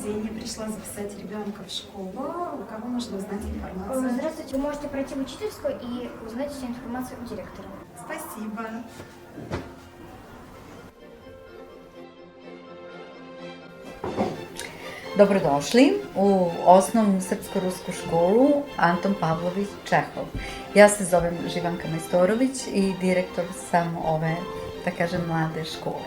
день. Я пришла записать ребенка в школу. У кого можно узнать информацию? Здравствуйте, вы можете пройти в учительскую и узнать всю информацию у директора. Спасибо. Dobrodošli u osnovnu srpsko-rusku školu Anton Pavlović Čehov. Ja se zovem Živanka Majstorović i direktor sam ove, da kažem, mlade škole.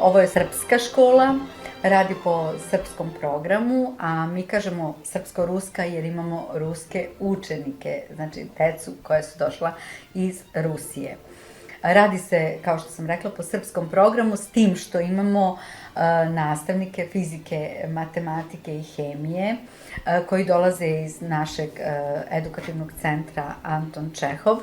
Ovo je srpska škola, radi po srpskom programu, a mi kažemo srpsko-ruska jer imamo ruske učenike, znači decu koja su došla iz Rusije. Radi se, kao što sam rekla, po srpskom programu s tim što imamo nastavnike fizike, matematike i hemije koji dolaze iz našeg edukativnog centra Anton Čehov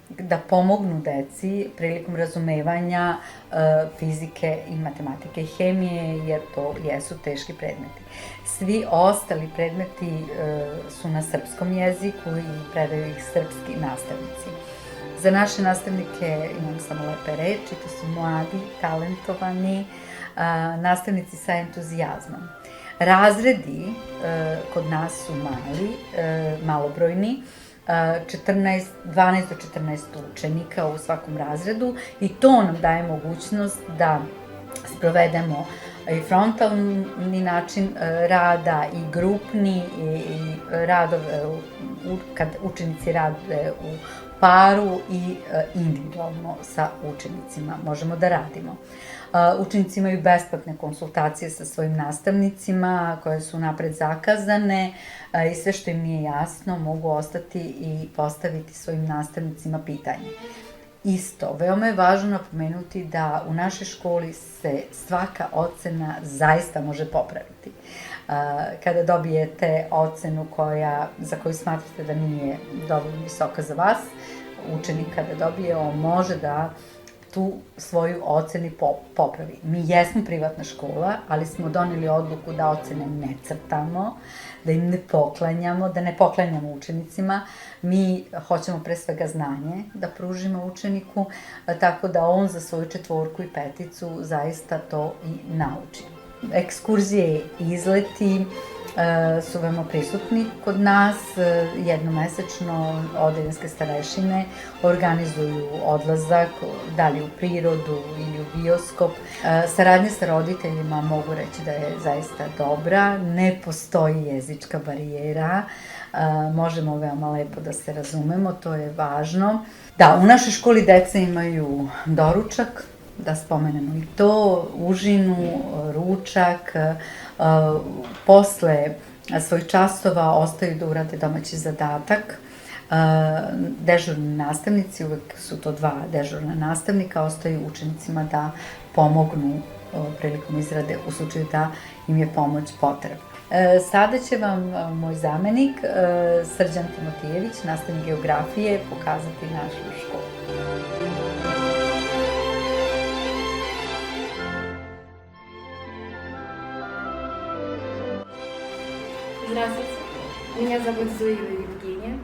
da pomognu deci prilikom razumevanja fizike i matematike i hemije, jer to jesu teški predmeti. Svi ostali predmeti su na srpskom jeziku i predaju ih srpski nastavnici. Za naše nastavnike imam samo lepe reči, to su mladi, talentovani, nastavnici sa entuzijazmom. Razredi kod nas su mali, malobrojni, 12 do 14 učenika u svakom razredu i to nam daje mogućnost da sprovedemo i frontalni način rada i grupni i radove kad učenici rade u paru i individualno sa učenicima možemo da radimo. Učenici imaju besplatne konsultacije sa svojim nastavnicima koje su napred zakazane i sve što im nije jasno mogu ostati i postaviti svojim nastavnicima pitanje. Isto, veoma je važno napomenuti da u našoj školi se svaka ocena zaista može popraviti. Kada dobijete ocenu za koju smatrate da nije dovoljno visoka za vas, učenik kada dobije, on može da tu svoju ocenu popravi. Mi jesmo privatna škola, ali smo doneli odluku da ocene ne crtamo, da im ne poklanjamo, da ne poklanjamo učenicima. Mi hoćemo pre svega znanje da pružimo učeniku, tako da on za svoju 4 i 5 zaista to i nauči. Ekskurzije i izleti su veoma prisutni kod nas. Jednomesečno odeljinske starešine organizuju odlazak, da li u prirodu ili u bioskop. Saradnja sa roditeljima mogu reći da je zaista dobra, ne postoji jezička barijera, možemo veoma lepo da se razumemo, to je važno. Da, u našoj školi deca imaju doručak, da spomenemo i to, užinu, ručak, posle svojih časova ostaju da urade domaći zadatak. Dežurni nastavnici, uvek su to 2 dežurna nastavnika, ostaju učenicima da pomognu prilikom izrade u slučaju da im je pomoć potrebna. Sada će vam moj zamenik, Srđan Timotijević, nastavnik geografije, pokazati našu školu. Здравствуйте, меня зовут Зуева Евгения.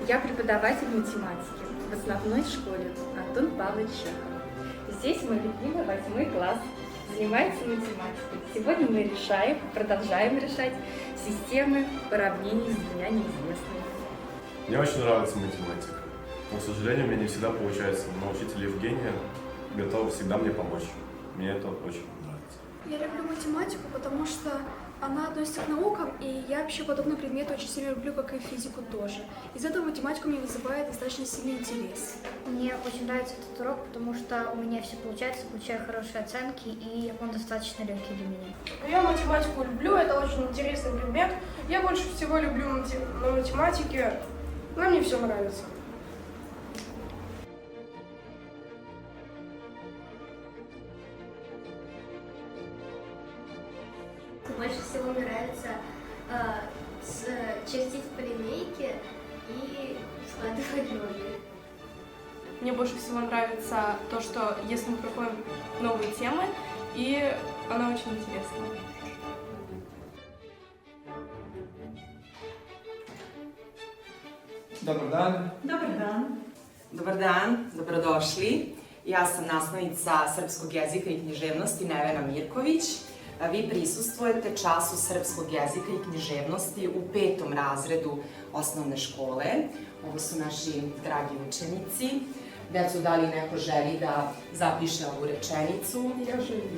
Я преподаватель математики в основной школе Антон Павлович Чехов. Здесь мой любимый 8 класс, занимается математикой. Сегодня мы продолжаем решать системы уравнений с 2 неизвестными. Мне очень нравится математика, но, к сожалению, у меня не всегда получается, но учитель Евгения готова всегда мне помочь. Мне это очень нравится. Я люблю математику, потому что она относится к наукам, и я вообще подобные предметы очень сильно люблю, как и физику тоже. Из этого математика мне вызывает достаточно сильный интерес. Мне очень нравится этот урок, потому что у меня все получается, получаю хорошие оценки, и он достаточно легкий для меня. Я математику люблю, это очень интересный предмет. Я больше всего люблю на математике, но мне все нравится. Больше всего нравится чертить по линейке и складывать ноги. Мне больше всего нравится то, что если мы проходим новые темы, и она очень интересная. Dobar dan. Dobar dan. Dobar dan, dobrodošli. Ja sam nastavnica srpskog jezika i književnosti Nevena Mirković. Vi prisustvujete času srpskog jezika i književnosti u 5. razredu osnovne škole. Ovo su naši dragi učenici. Deco, da li neko želi da zapiše ovu rečenicu?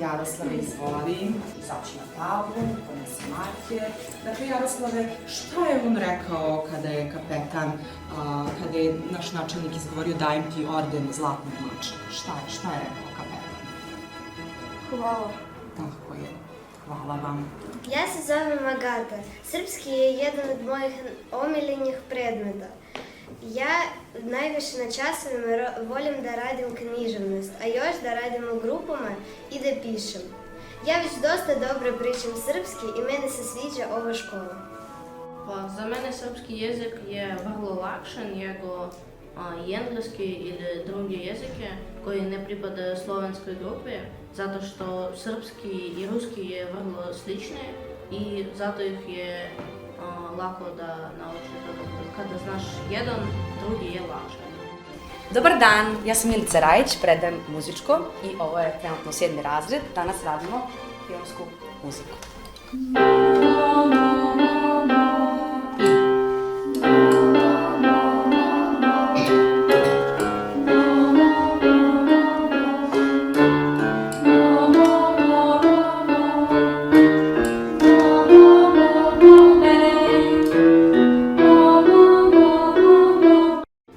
Jaroslave, izvoli, izaći na tablu, ponesi marker. Dakle, Jaroslave, šta je on rekao kada je kapetan, kada je naš načelnik izgovorio dajem ti orden zlatnog mača? Šta je rekao kapetan? Hvala. Tako je. Hvala vam. Ja se zovem Agata. Srpski je jedan od mojih omiljenih predmeta. Ja najviše na časovima volim da radim književnost, a još da radim u grupama i da pišem. Ja već dosta dobro pričam srpski i meni se sviđa ova škola. Pa za mene srpski jezik je vrlo lakše nego i engleski ili drugi jezike koji ne pripadaju slovenskoj grupi, zato što srpski i ruski je vrlo slični i zato ih je lako da naučiš. Kada znaš jedan, drugi je lakše. Dobar dan, ja sam Milica Rajić, predajem muzičko i ovo je trenutno 7. razred. Danas radimo filmsku muziku.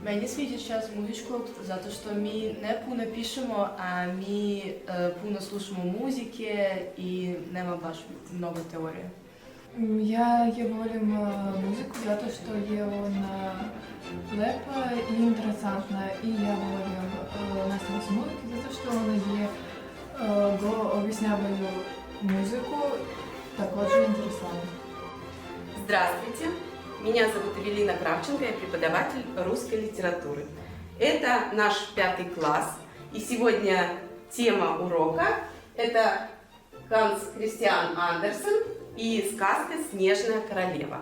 Meni sviđa čas muzičkog zato što mi ne puno pišemo, a mi puno slušamo muzike i nema baš mnogo teorije. Ja volim muziku zato što je ona lepa i interesantna i ja volim nastaviti muzike zato što ona je объясняваю музыку također интересантно. Здравствуйте, меня зовут Эвелина Кравченко, я преподаватель русской литературы. Это наш 5 класс, и сегодня тема урока – это Ханс Кристиан Андерсен и сказка «Снежная королева».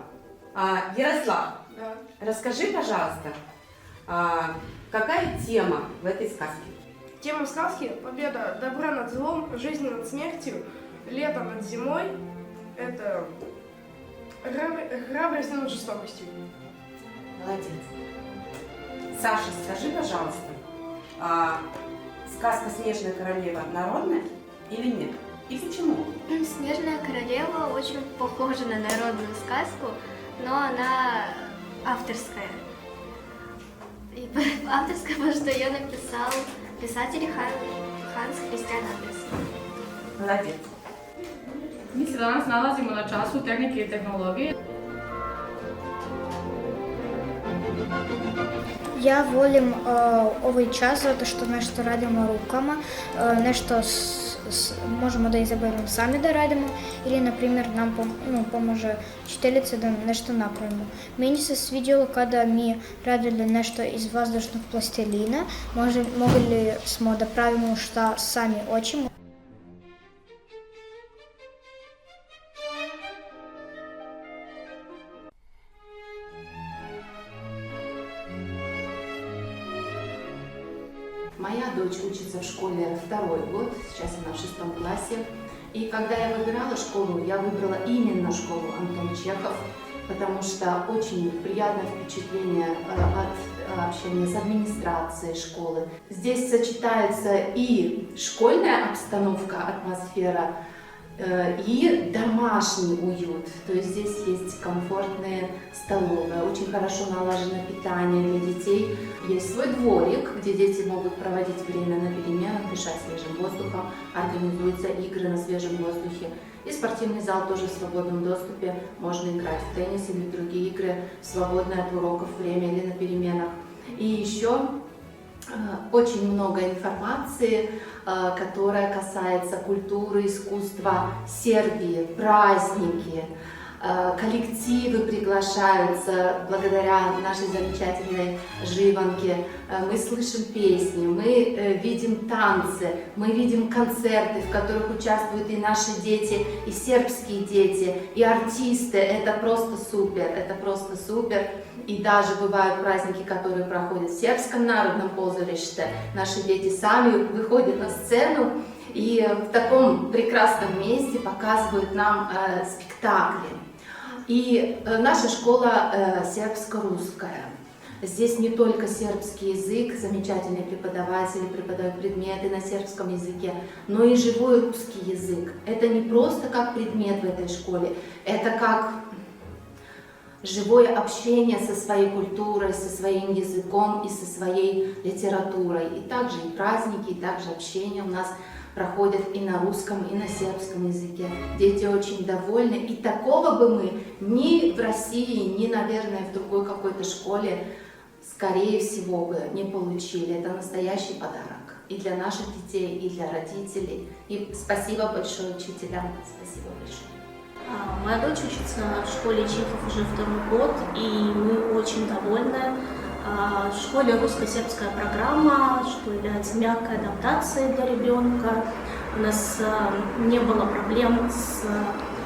Ярослав, Да. расскажи, пожалуйста, какая тема в этой сказке? Тема сказки – победа добра над злом, жизни над смертью, лето над зимой. Это храбрость над жестокостью. Молодец. Саша, скажи, пожалуйста, сказка «Снежная королева» народная или нет? И почему? Снежная королева очень похожа на народную сказку, но она авторская. И авторская, потому что ее написал писатель Ханс Кристиан Андерсен. Молодец. Mi se danas nalazimo na času tehnike i tehnologije. Я волим ovaj čas zato što nešto radimo rukama, nešto možemo da izaberemo sami da radimo ili, na primjer, nam pomaže učiteljica da nešto napravimo. Meni se sviđalo kada mi radili nešto iz vazdušnog plastelina, mogli smo da pravimo šta sami hoćemo. Моя дочь учится в школе 2-й год, сейчас она в 6 классе. И когда я выбирала школу, я выбрала именно школу Антон Чехов, потому что очень приятное впечатление от общения с администрацией школы. Здесь сочетается и школьная обстановка, атмосфера, и домашний уют. То есть здесь есть комфортные столовые, очень хорошо налажено питание для детей. Есть свой дворик, где дети могут проводить время на переменах, дышать свежим воздухом, организуются игры на свежем воздухе. И спортивный зал тоже в свободном доступе, можно играть в теннис или в другие игры в свободное от уроков время или на переменах. И еще очень много информации, которая касается культуры, искусства Сербии, праздники, коллективы приглашаются благодаря нашей замечательной Живанке. Мы слышим песни, мы видим танцы, мы видим концерты, в которых участвуют и наши дети, и сербские дети, и артисты. Это просто супер, это просто супер. И даже бывают праздники, которые проходят в сербском народном позорище. Наши дети сами выходят на сцену И в таком прекрасном месте показывают нам спектакли. И наша школа сербско-русская. Здесь не только сербский язык, замечательные преподаватели преподают предметы на сербском языке, но и живой русский язык. Это не просто как предмет в этой школе, это как живое общение со своей культурой, со своим языком и со своей литературой. И также и праздники, и также общение у нас проходят и на русском, и на сербском языке. Дети очень довольны, и такого бы мы ни в России, ни, наверное, в другой какой-то школе, скорее всего, бы не получили. Это настоящий подарок и для наших детей, и для родителей. И спасибо большое учителям, спасибо большое. Моя дочь учится в школе Чехов уже 2-й год, и мы очень довольны. В школе русско-сербская программа, что является мягкой адаптацией для ребенка. У нас не было проблем с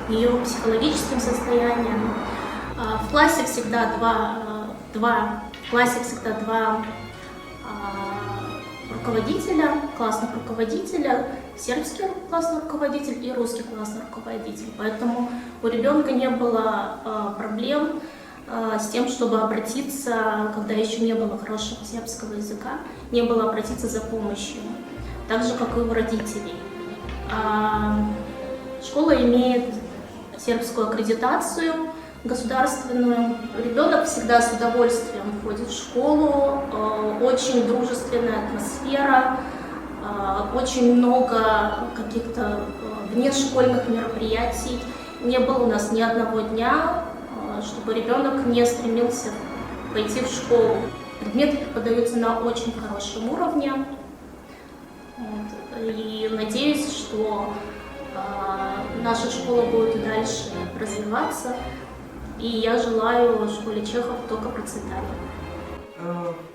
ее психологическим состоянием. В классе всегда два руководителя, классных руководителя, сербский классный руководитель и русский классный руководитель. Поэтому у ребенка не было проблем с тем, чтобы обратиться, когда еще не было хорошего сербского языка, не было обратиться за помощью, так же, как и у родителей. Школа имеет сербскую аккредитацию государственную. Ребенок всегда с удовольствием ходит в школу, очень дружественная атмосфера, очень много каких-то внешкольных мероприятий. Не было у нас ни одного дня, чтобы ребенок не стремился пойти в школу. Предметы преподаются на очень хорошем уровне. И надеюсь, что наша школа будет и дальше развиваться. И я желаю школе Чехов только процветания.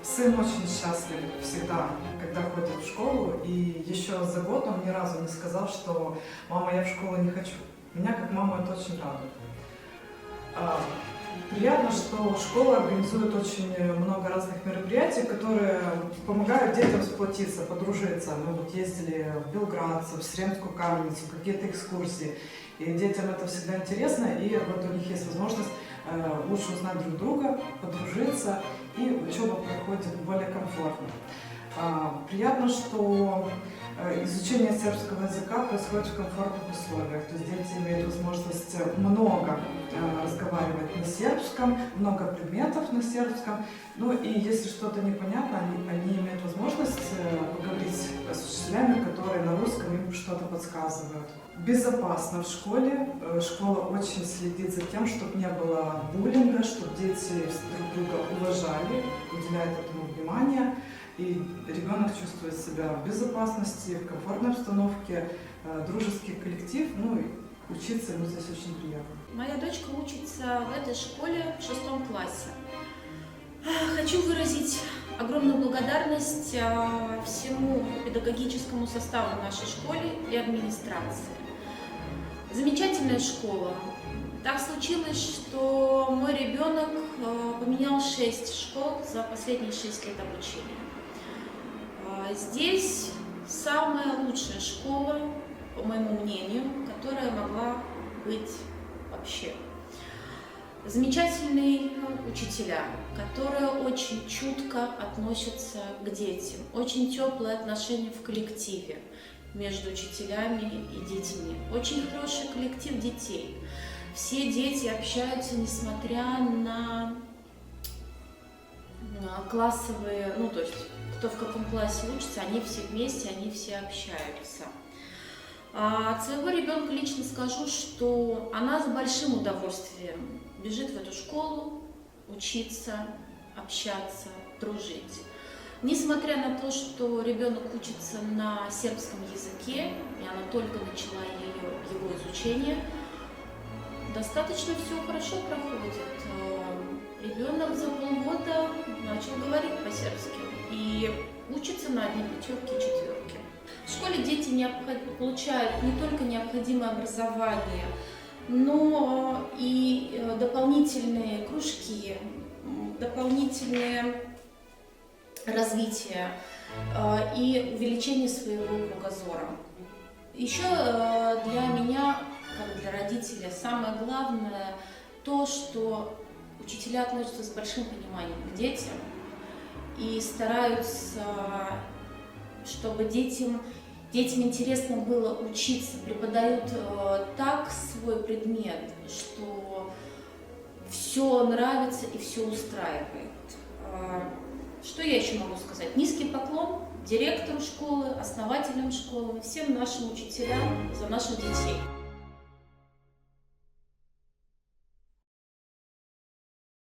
Сын очень счастлив всегда, когда ходит в школу. И еще за год он ни разу не сказал, что «мама, я в школу не хочу». Меня как маму это очень радует. Приятно, что школа организует очень много разных мероприятий, которые помогают детям сплотиться, подружиться. Мы вот ездили в Белград, в Сремскую Каменницу, какие-то экскурсии. И детям это всегда интересно, и вот у них есть возможность лучше узнать друг друга, подружиться, и учеба проходит более комфортно. Приятно, что изучение сербского языка происходит в комфортных условиях. То есть дети имеют возможность много разговаривать на сербском, много предметов на сербском. Ну и если что-то непонятно, они имеют возможность поговорить с учителями, которые на русском им что-то подсказывают. Безопасно в школе. Школа очень следит за тем, чтобы не было буллинга, чтобы дети друг друга уважали, уделяют этому внимание. И ребенок чувствует себя в безопасности, в комфортной обстановке, дружеский коллектив, ну и учиться ему здесь очень приятно. Моя дочка учится в этой школе в 6 классе. Хочу выразить огромную благодарность всему педагогическому составу нашей школы и администрации. Замечательная школа. Так случилось, что мой ребенок поменял 6 школ за последние 6 лет обучения. Здесь самая лучшая школа, по моему мнению, которая могла быть вообще. Замечательные учителя, которые очень чутко относятся к детям, очень теплые отношения в коллективе между учителями и детьми, очень хороший коллектив детей. Все дети общаются, несмотря на классовые, ну то есть кто в каком классе учится, они все вместе, они все общаются. От своего ребенка лично скажу, что она с большим удовольствием бежит в эту школу, учиться, общаться, дружить. Несмотря на то, что ребенок учится на сербском языке, и она только начала его изучение, достаточно все хорошо проходит. Ребенок за полгода начал говорить по-сербски и учится на 1 пятерке и 4. В школе дети получают не только необходимое образование, но и дополнительные кружки, дополнительное развитие и увеличение своего кругозора. Еще для меня, как для родителя, самое главное то, что учителя относятся с большим пониманием к детям и стараются, чтобы детям интересно было учиться, преподают так свой предмет, что все нравится и все устраивает. Что я еще могу сказать? Низкий поклон директору школы, основателям школы, всем нашим учителям за наших детей.